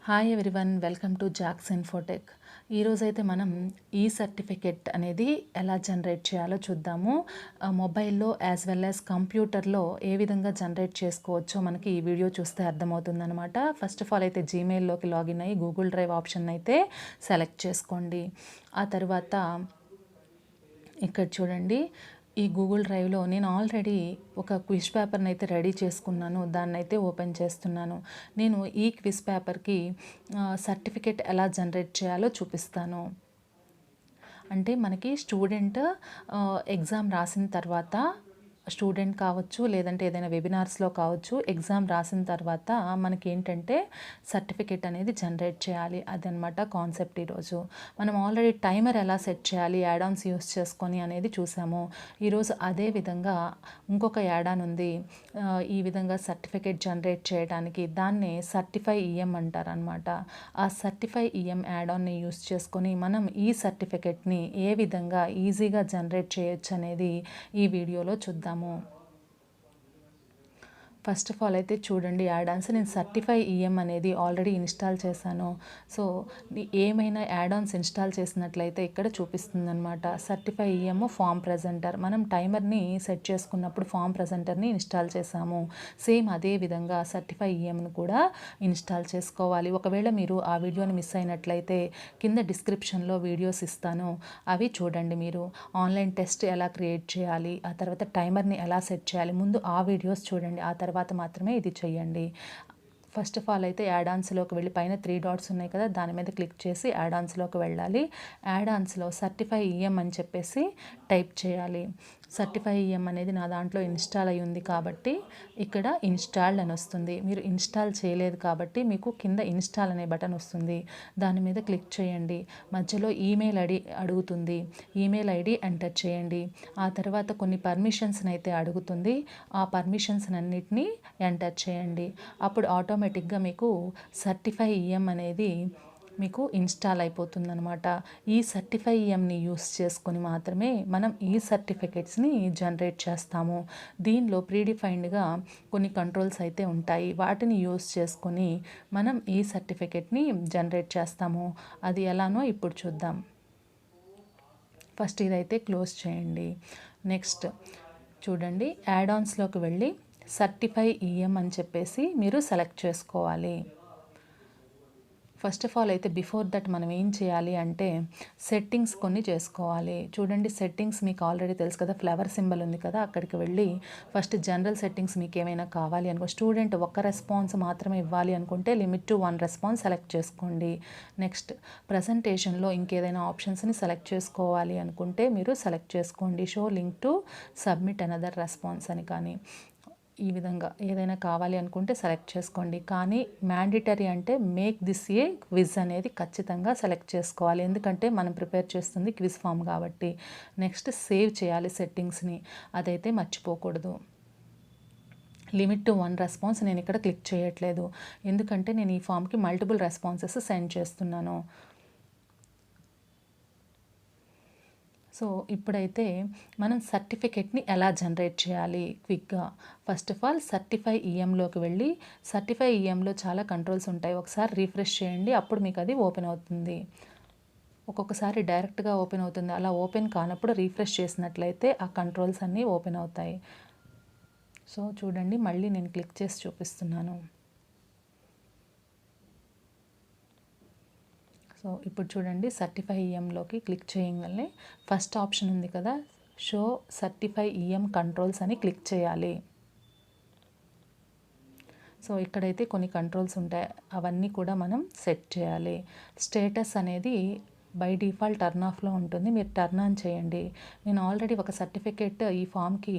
Hi everyone, welcome to Jacks Infotech. ఈరోజైతే మనం ఈ సర్టిఫికెట్ అనేది ఎలా జనరేట్ చేయాలో చూద్దాము. మొబైల్లో యాజ్ వెల్ యాజ్ కంప్యూటర్లో ఏ విధంగా జనరేట్ చేసుకోవచ్చో మనకి ఈ వీడియో చూస్తే అర్థమవుతుందనమాట. ఫస్ట్ ఆఫ్ ఆల్ అయితే జీమెయిల్లోకి లాగిన్ అయ్యి గూగుల్ డ్రైవ్ ఆప్షన్ అయితే సెలెక్ట్ చేసుకోండి. ఆ తర్వాత ఇక్కడ చూడండి, ఈ గూగుల్ డ్రైవ్లో నేను ఆల్రెడీ ఒక క్విజ్ పేపర్ని అయితే రెడీ చేసుకున్నాను. దాన్ని అయితే ఓపెన్ చేస్తున్నాను. నేను ఈ క్విజ్ పేపర్కి సర్టిఫికెట్ ఎలా జనరేట్ చేయాలో చూపిస్తాను. అంటే మనకి స్టూడెంట్ ఎగ్జామ్ రాసిన తర్వాత, స్టూడెంట్ కావచ్చు లేదంటే ఏదైనా వెబినార్స్లో కావచ్చు, ఎగ్జామ్ రాసిన తర్వాత మనకి ఏంటంటే సర్టిఫికేట్ అనేది జనరేట్ చేయాలి. అదనమాట కాన్సెప్ట్. ఈరోజు మనం ఆల్రెడీ టైమర్ ఎలా సెట్ చేయాలి యాడ్ ఆన్స్ యూస్ చేసుకొని అనేది చూసాము. ఈరోజు అదే విధంగా ఇంకొక యాడ్ ఆన్ ఉంది. ఈ విధంగా సర్టిఫికేట్ జనరేట్ చేయడానికి దాన్ని సర్టిఫై ఈఎం అంటారు అనమాట. ఆ సర్టిఫై ఈఎం యాడ్ ఆన్ని యూస్ చేసుకొని మనం ఈ సర్టిఫికేట్ని ఏ విధంగా ఈజీగా జనరేట్ చేయొచ్చు అనేది ఈ వీడియోలో చూద్దాము. ఫస్ట్ ఆఫ్ ఆల్ అయితే చూడండి, యాడ్ ఆన్స్ నేను సర్టిఫై ఈఎం అనేది ఆల్రెడీ ఇన్స్టాల్ చేశాను. సో ఏమైనా యాడ్ ఆన్స్ ఇన్స్టాల్ చేసినట్లయితే ఇక్కడ చూపిస్తుంది అనమాట. సర్టిఫై ఈఎం ఫామ్ ప్రెజెంటర్, మనం టైమర్ని సెట్ చేసుకున్నప్పుడు ఫామ్ ప్రెజెంటర్ని ఇన్స్టాల్ చేసాము. సేమ్ అదే విధంగా సర్టిఫై ఈఎంను కూడా ఇన్స్టాల్ చేసుకోవాలి. ఒకవేళ మీరు ఆ వీడియోని మిస్ అయినట్లయితే కింద డిస్క్రిప్షన్లో వీడియోస్ ఇస్తాను, అవి చూడండి. మీరు ఆన్లైన్ టెస్ట్ ఎలా క్రియేట్ చేయాలి, ఆ తర్వాత టైమర్ని ఎలా సెట్ చేయాలి, ముందు ఆ వీడియోస్ చూడండి. ఆ తర్వాత మాత్రమే ఇది చేయండి. ఫస్ట్ ఆఫ్ ఆల్ అయితే యాడ్ ఆన్స్లోకి వెళ్ళి పైన 3 డాట్స్ ఉన్నాయి కదా, దాని మీద క్లిక్ చేసి యాడ్ ఆన్స్లోకి వెళ్ళాలి. యాడ్ ఆన్స్లో సర్టిఫై ఈఎం అని చెప్పేసి టైప్ చేయాలి. సర్టిఫై ఈఎం అనేది నా దాంట్లో ఇన్స్టాల్ అయి ఉంది కాబట్టి ఇక్కడ ఇన్స్టాల్డ్ అని వస్తుంది. మీరు ఇన్స్టాల్ చేయలేదు కాబట్టి మీకు కింద ఇన్స్టాల్ అనే బటన్ వస్తుంది. దాని మీద క్లిక్ చేయండి. మధ్యలో ఈమెయిల్ ఐడి అడుగుతుంది. ఈమెయిల్ ఐడి ఎంటర్ చేయండి. ఆ తర్వాత కొన్ని పర్మిషన్స్ని అయితే అడుగుతుంది. ఆ పర్మిషన్స్ అన్నిటినీ ఎంటర్ చేయండి. అప్పుడు ఆటోమేటిక్గా మీకు సర్టిఫై ఈఎం అనేది మీకు ఇన్స్టాల్ అయిపోతుందన్నమాట. ఈ సర్టిఫై ఈఎంని యూస్ చేసుకొని మాత్రమే మనం ఈ సర్టిఫికెట్స్ని జనరేట్ చేస్తాము. దీనిలో ప్రీడిఫైన్డ్గా కొన్ని కంట్రోల్స్ అయితే ఉంటాయి. వాటిని యూస్ చేసుకొని మనం ఈ సర్టిఫికెట్ని జనరేట్ చేస్తాము. అది ఎలానో ఇప్పుడు చూద్దాం. ఫస్ట్ ఇదైతే క్లోజ్ చేయండి. నెక్స్ట్ చూడండి, యాడ్ ఆన్స్లోకి వెళ్ళి సర్టిఫై ఈఎం అని చెప్పేసి మీరు సెలెక్ట్ చేసుకోవాలి. ఫస్ట్ ఆఫ్ ఆల్ అయితే బిఫోర్ దట్ మనం ఏం చేయాలి అంటే సెట్టింగ్స్ కొన్ని చేసుకోవాలి. చూడండి, సెట్టింగ్స్ మీకు ఆల్రెడీ తెలుసు కదా, ఫ్లవర్ సింబల్ ఉంది కదా, అక్కడికి వెళ్ళి ఫస్ట్ జనరల్ సెట్టింగ్స్ మీకు ఏమైనా కావాలి అనుకో, స్టూడెంట్ ఒక్క రెస్పాన్స్ మాత్రమే ఇవ్వాలి అనుకుంటే లిమిట్ టు 1 రెస్పాన్స్ సెలెక్ట్ చేసుకోండి. నెక్స్ట్ ప్రజెంటేషన్లో ఇంకేదైనా ఆప్షన్స్ని సెలెక్ట్ చేసుకోవాలి అనుకుంటే మీరు సెలెక్ట్ చేసుకోండి. Show link to submit another response అని కానీ ఈ విధంగా ఏదైనా కావాలి అనుకుంటే సెలెక్ట్ చేసుకోండి. కానీ మ్యాండేటరీ అంటే మేక్ దిస్ ఏ క్విజ్ అనేది ఖచ్చితంగా సెలెక్ట్ చేసుకోవాలి. ఎందుకంటే మనం ప్రిపేర్ చేస్తుంది క్విజ్ ఫామ్ కాబట్టి. నెక్స్ట్ సేవ్ చేయాలి సెట్టింగ్స్ని, అదైతే మర్చిపోకూడదు. లిమిట్ టు 1 రెస్పాన్స్ నేను ఇక్కడ క్లిక్ చేయట్లేదు, ఎందుకంటే నేను ఈ ఫామ్కి మల్టిపుల్ రెస్పాన్సెస్ సెండ్ చేస్తున్నాను. సో ఇప్పుడైతే మనం సర్టిఫికెట్ని ఎలా జనరేట్ చేయాలి క్విక్గా. ఫస్ట్ ఆఫ్ ఆల్ సర్టిఫై ఈఎంలోకి వెళ్ళి, సర్టిఫై ఈఎంలో చాలా కంట్రోల్స్ ఉంటాయి. ఒకసారి రీఫ్రెష్ చేయండి, అప్పుడు మీకు అది ఓపెన్ అవుతుంది. ఒక్కొక్కసారి డైరెక్ట్గా ఓపెన్ అవుతుంది. అలా ఓపెన్ కానప్పుడు రీఫ్రెష్ చేసినట్లయితే ఆ కంట్రోల్స్ అన్నీ ఓపెన్ అవుతాయి. సో చూడండి, మళ్ళీ నేను క్లిక్ చేసి చూపిస్తున్నాను. సో ఇప్పుడు చూడండి, సర్టిఫై ఈఎంలోకి క్లిక్ చేయగానే ఫస్ట్ ఆప్షన్ ఉంది కదా, షో సర్టిఫై ఈఎం కంట్రోల్స్ అని క్లిక్ చేయాలి. సో ఇక్కడైతే కొన్ని కంట్రోల్స్ ఉంటాయి, అవన్నీ కూడా మనం సెట్ చేయాలి. స్టేటస్ అనేది బై డిఫాల్ట్ టర్న్ ఆఫ్లో ఉంటుంది, మీరు టర్న్ ఆన్ చేయండి. నేను ఆల్రెడీ ఒక సర్టిఫికేట్ ఈ ఫామ్కి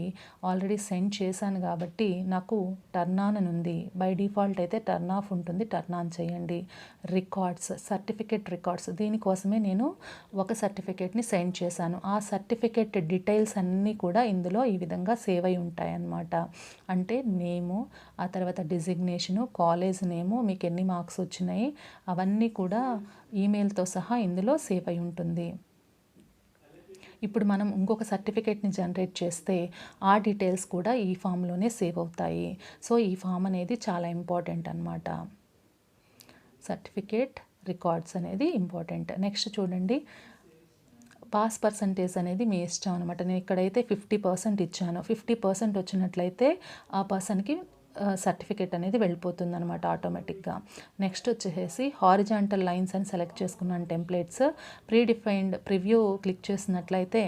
ఆల్రెడీ సెండ్ చేశాను కాబట్టి నాకు టర్న్ ఆన్ అని ఉంది. బై డిఫాల్ట్ అయితే టర్న్ ఆఫ్ ఉంటుంది, టర్న్ ఆన్ చేయండి. రికార్డ్స్, సర్టిఫికేట్ రికార్డ్స్, దీనికోసమే నేను ఒక సర్టిఫికేట్ని సెండ్ చేశాను. ఆ సర్టిఫికేట్ డీటెయిల్స్ అన్నీ కూడా ఇందులో ఈ విధంగా సేవ్ అయి ఉంటాయి అన్నమాట. అంటే నేము, ఆ తర్వాత డిజిగ్నేషను, కాలేజ్ నేము, మీకు ఎన్ని మార్క్స్ వచ్చినాయి, అవన్నీ కూడా ఈమెయిల్తో సహా ఇందులో సేవ్ అయి ఉంటుంది. ఇప్పుడు మనం ఇంకొక సర్టిఫికేట్ని జనరేట్ చేస్తే ఆ డీటెయిల్స్ కూడా ఈ ఫామ్లోనే సేవ్ అవుతాయి. సో ఈ ఫామ్ అనేది చాలా ఇంపార్టెంట్ అన్నమాట. సర్టిఫికేట్ రికార్డ్స్ అనేది ఇంపార్టెంట్. నెక్స్ట్ చూడండి, పాస్ పర్సంటేజ్ అనేది మీ ఇష్టం అనమాట. నేను ఇక్కడైతే 50% ఇచ్చాను. 50% వచ్చినట్లయితే ఆ పర్సన్కి సర్టిఫికేట్ అనేది వెళ్ళిపోతుంది అనమాట ఆటోమేటిక్గా. నెక్స్ట్ వచ్చేసి హారిజాంటల్ లైన్స్ అని సెలెక్ట్ చేసుకున్నాను టెంప్లెట్స్. ప్రీడిఫైన్డ్ ప్రివ్యూ క్లిక్ చేసినట్లయితే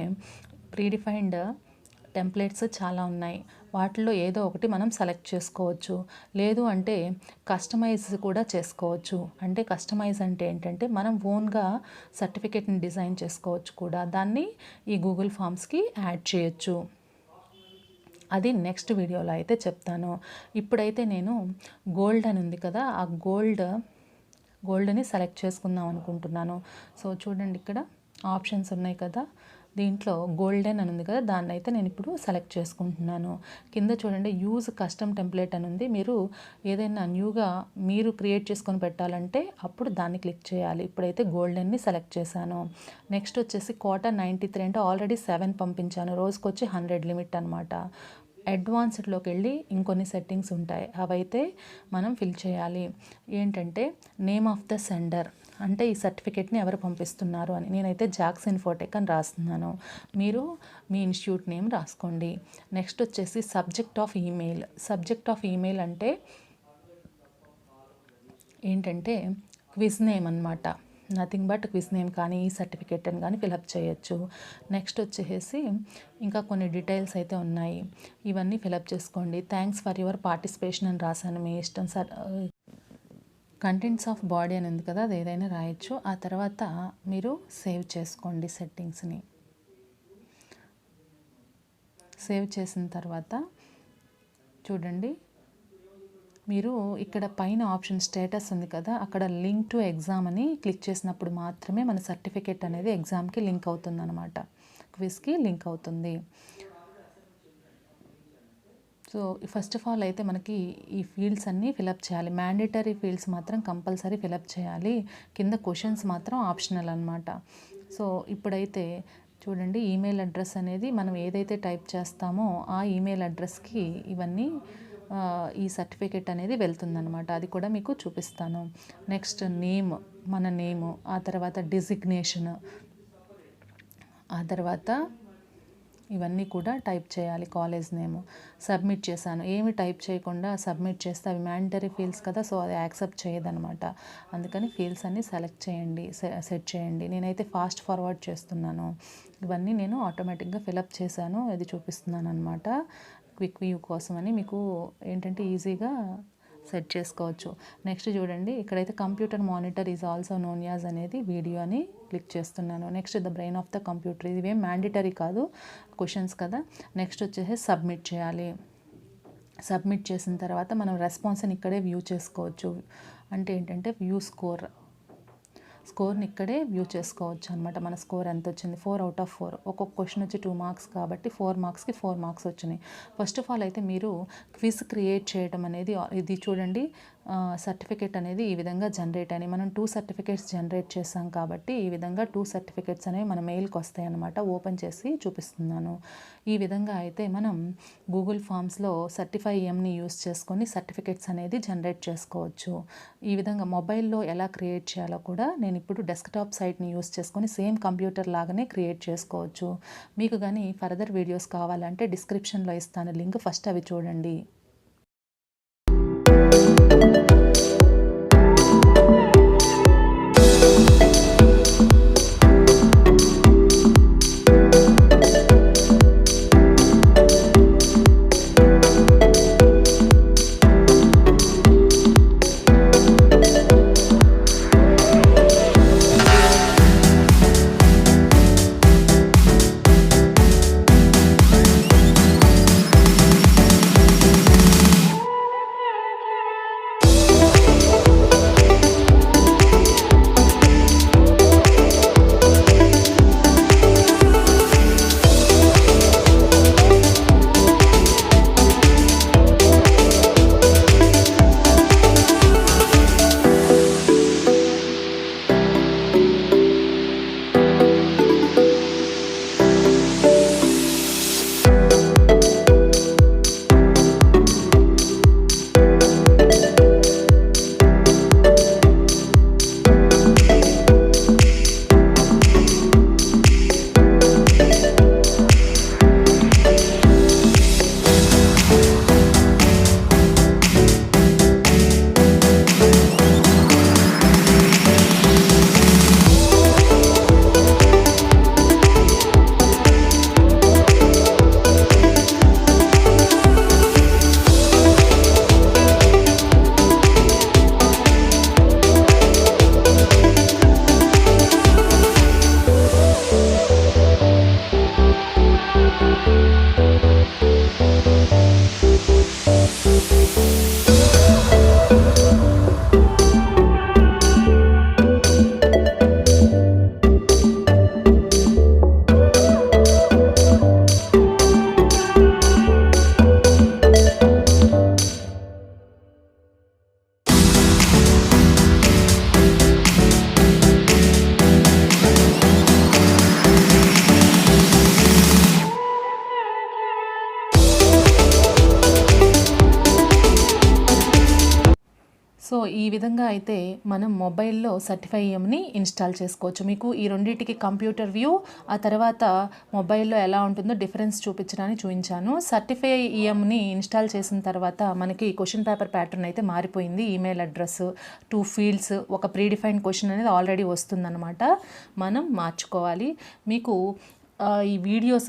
ప్రీడిఫైన్డ్ టెంప్లెట్స్ చాలా ఉన్నాయి. వాటిలో ఏదో ఒకటి మనం సెలెక్ట్ చేసుకోవచ్చు. లేదు అంటే కస్టమైజ్ కూడా చేసుకోవచ్చు. అంటే కస్టమైజ్ అంటే ఏంటంటే మనం ఓన్గా సర్టిఫికేట్ని డిజైన్ చేసుకోవచ్చు కూడా. దాన్ని ఈ గూగుల్ ఫామ్స్కి యాడ్ చేయొచ్చు. అది నెక్స్ట్ వీడియోలో అయితే చెప్తాను. ఇప్పుడైతే నేను గోల్డ్ అని ఉంది కదా, ఆ గోల్డ్ని సెలెక్ట్ చేసుకుందాం అనుకుంటున్నాను. సో చూడండి, ఇక్కడ ఆప్షన్స్ ఉన్నాయి కదా, దీంట్లో గోల్డెన్ అని ఉంది కదా, దాన్ని అయితే నేను ఇప్పుడు సెలెక్ట్ చేసుకుంటున్నాను. కింద చూడండి యూజ్ కస్టమ్ టెంప్లెట్ అని ఉంది. మీరు ఏదైనా న్యూగా మీరు క్రియేట్ చేసుకొని పెట్టాలంటే అప్పుడు దాన్ని క్లిక్ చేయాలి. ఇప్పుడైతే గోల్డెన్ని సెలెక్ట్ చేశాను. నెక్స్ట్ వచ్చేసి క్వార్టర్ 93 అంటే ఆల్రెడీ 7 పంపించాను. రోజుకి వచ్చి 100 లిమిట్ అనమాట. అడ్వాన్స్డ్లోకి వెళ్ళి ఇంకొన్ని సెట్టింగ్స్ ఉంటాయి, అవైతే మనం ఫిల్ చేయాలి. ఏంటంటే నేమ్ ఆఫ్ ద సెండర్, అంటే ఈ సర్టిఫికేట్ని ఎవరు పంపిస్తున్నారు అని. నేనైతే జాక్స్ ఇన్ఫోటెక్ అని రాస్తున్నాను. మీరు మీ ఇన్స్టిట్యూట్ నేమ్ రాసుకోండి. నెక్స్ట్ వచ్చేసి subject of email. Subject of email అంటే ఏంటంటే క్విజ్ నేమ్ అనమాట. నథింగ్ బట్ క్విజ్ నేమ్ కానీ ఈ సర్టిఫికేట్ అని కానీ ఫిలప్ చేయొచ్చు. నెక్స్ట్ వచ్చేసి ఇంకా కొన్ని డీటెయిల్స్ అయితే ఉన్నాయి, ఇవన్నీ ఫిలప్ చేసుకోండి. థ్యాంక్స్ ఫర్ యువర్ పార్టిసిపేషన్ అని రాశాను, మీ ఇష్టం సార్. కంటెంట్స్ ఆఫ్ బాడీ అని ఉంది కదా, అది ఏదైనా రాయొచ్చు. ఆ తర్వాత మీరు సేవ్ చేసుకోండి సెట్టింగ్స్ని. సేవ్ చేసిన తర్వాత చూడండి, మీరు ఇక్కడ పైన ఆప్షన్ స్టేటస్ ఉంది కదా, అక్కడ లింక్ టు ఎగ్జామ్ అని క్లిక్ చేసినప్పుడు మాత్రమే మన సర్టిఫికేట్ అనేది ఎగ్జామ్కి లింక్ అవుతుంది అనమాట, క్విజ్కి లింక్ అవుతుంది. సో ఫస్ట్ ఆఫ్ ఆల్ అయితే మనకి ఈ ఫీల్డ్స్ అన్నీ ఫిలప్ చేయాలి. మ్యాండేటరీ ఫీల్డ్స్ మాత్రం కంపల్సరీ ఫిలప్ చేయాలి. కింద క్వశ్చన్స్ మాత్రం ఆప్షనల్ అనమాట. సో ఇప్పుడైతే చూడండి, ఈమెయిల్ అడ్రస్ అనేది మనం ఏదైతే టైప్ చేస్తామో ఆ ఈమెయిల్ అడ్రస్కి ఇవన్నీ ఈ సర్టిఫికేట్ అనేది వెళ్తుందనమాట. అది కూడా మీకు చూపిస్తాను. నెక్స్ట్ నేమ్, మన నేము, ఆ తర్వాత డిజిగ్నేషన్, ఆ తర్వాత ఇవన్నీ కూడా టైప్ చేయాలి. కాలేజ్ నేము సబ్మిట్ చేశాను. ఏమి టైప్ చేయకుండా సబ్మిట్ చేస్తే అవి మ్యాండటరీ ఫీల్డ్స్ కదా, సో అది యాక్సెప్ట్ చేయదనమాట. అందుకని ఫీల్డ్స్ అన్నీ సెలెక్ట్ చేయండి, సెట్ చేయండి. నేనైతే ఫాస్ట్ ఫార్వర్డ్ చేస్తున్నాను. ఇవన్నీ నేను ఆటోమేటిక్గా ఫిలప్ చేశాను, ఇది చూపిస్తున్నాను అనమాట. క్విక్ వ్యూ కోసం అని మీకు ఏంటంటే ఈజీగా సెట్ చేసుకోవచ్చు. నెక్స్ట్ చూడండి, ఇక్కడైతే computer monitor is also known as అనేది వీడియో అని క్లిక్ చేస్తున్నాను. Next the brain of the computer, ఇవేం మ్యాండేటరీ కాదు, క్వశ్చన్స్ కదా. నెక్స్ట్ వచ్చేసి సబ్మిట్ చేయాలి. సబ్మిట్ చేసిన తర్వాత మనం రెస్పాన్స్ని ఇక్కడే వ్యూ చేసుకోవచ్చు. అంటే ఏంటంటే వ్యూ స్కోర్ని ఇక్కడే వ్యూ చేసుకోవచ్చు అనమాట. మన స్కోర్ ఎంత వచ్చింది, 4 out of 4. ఒక్కొక్క క్వశ్చన్ వచ్చి 2 మార్క్స్ కాబట్టి 4 మార్క్స్కి 4 మార్క్స్ వచ్చినాయి. ఫస్ట్ ఆఫ్ ఆల్ అయితే మీరు క్విజ్ క్రియేట్ చేయడం అనేది, ఇది చూడండి, సర్టిఫికేట్ అనేది ఈ విధంగా జనరేట్ అయినాయి. మనం 2 సర్టిఫికేట్స్ జనరేట్ చేసాం కాబట్టి ఈ విధంగా 2 సర్టిఫికేట్స్ అనేవి మన మెయిల్కి వస్తాయి అన్నమాట. ఓపెన్ చేసి చూపిస్తున్నాను. ఈ విధంగా అయితే మనం గూగుల్ ఫామ్స్లో సర్టిఫైఎంని యూస్ చేసుకొని సర్టిఫికేట్స్ అనేది జనరేట్ చేసుకోవచ్చు. ఈ విధంగా మొబైల్లో ఎలా క్రియేట్ చేయాలో కూడా నేను ఇప్పుడు డెస్క్టాప్ సైట్ని యూస్ చేసుకొని సేమ్ కంప్యూటర్ లాగానే క్రియేట్ చేసుకోవచ్చు. మీకు కానీ ఫర్దర్ వీడియోస్ కావాలంటే డిస్క్రిప్షన్లో ఇస్తాను లింక్, ఫస్ట్ అవి చూడండి. సో ఈ విధంగా అయితే మనం మొబైల్లో సర్టిఫై ఈఎంని ఇన్స్టాల్ చేసుకోవచ్చు. మీకు ఈ రెండింటికి కంప్యూటర్ వ్యూ, ఆ తర్వాత మొబైల్లో ఎలా ఉంటుందో డిఫరెన్స్ చూపించడానికి చూపించాను. సర్టిఫై ఈఎంని ఇన్స్టాల్ చేసిన తర్వాత మనకి క్వశ్చన్ పేపర్ ప్యాటర్న్ అయితే మారిపోయింది. ఈమెయిల్ అడ్రస్, 2 ఫీల్డ్స్, ఒక ప్రీడిఫైన్డ్ క్వశ్చన్ అనేది ఆల్రెడీ వస్తుందన్నమాట. మనం మార్చుకోవాలి. మీకు ఈ వీడియోస్,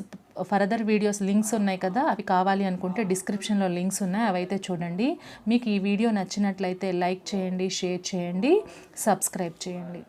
ఫర్దర్ వీడియోస్ లింక్స్ ఉన్నాయి కదా, అవి కావాలి అనుకుంటే డిస్క్రిప్షన్లో లింక్స్ ఉన్నాయి, అవైతే చూడండి. మీకు ఈ వీడియో నచ్చినట్లయితే లైక్ చేయండి, షేర్ చేయండి, సబ్స్క్రైబ్ చేయండి.